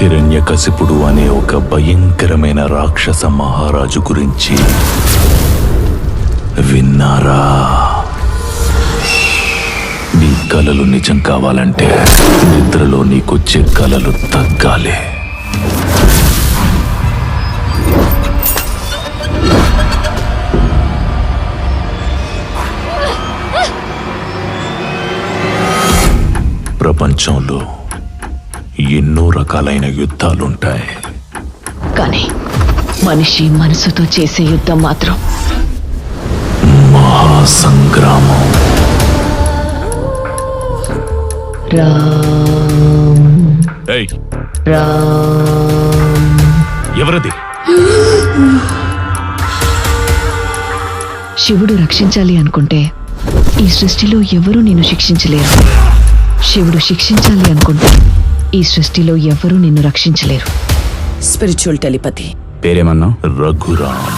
హిరణ్యకశిపుడు అనే ఒక భయంకరమైన రాక్షస మహారాజు గురించి విన్నారా? నీ కలలు నిజం కావాలంటే నిద్రలో నీకొచ్చే కలలు తగ్గాలి. ప్రపంచంలో ఎన్నో రకాలైన యుద్ధాలుంటాయి, కానీ మనిషి మనసుతో చేసే యుద్ధం మాత్రం మహాసంగ్రామం. రామ్ ఏయ్, రామ్ ఎవరది? శివుడు రక్షించాలి అనుకుంటే ఈ సృష్టిలో ఎవరూ నిన్ను శిక్షించలేరు. శివుడు శిక్షించాలి అనుకుంటే ఈ సృష్టిలో ఎవరూ నిన్ను రక్షించలేరు. Spiritual telepathy. పేరేమన్నా? రఘురామ్.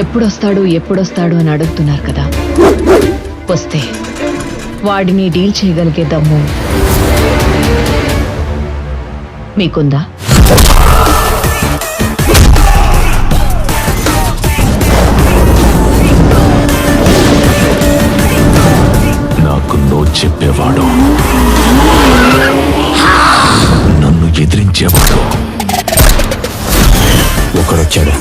ఎప్పుడొస్తాడు అని అడుగుతున్నారు కదా, వస్తే వాడిని డీల్ చేయగలిగే దమ్ము మీకుందా? నాకు నో చెప్పేవాడు, నన్ను ఎదిరించేవాడు ఒకడొచ్చాడు.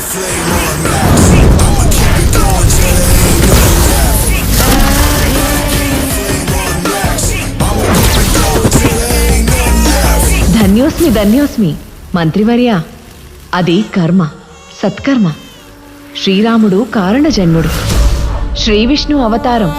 ధన్యోస్మి మంత్రివర్య. అది కర్మ, సత్కర్మ. శ్రీరాముడు కారణ జన్ముడు, శ్రీ విష్ణు అవతారం.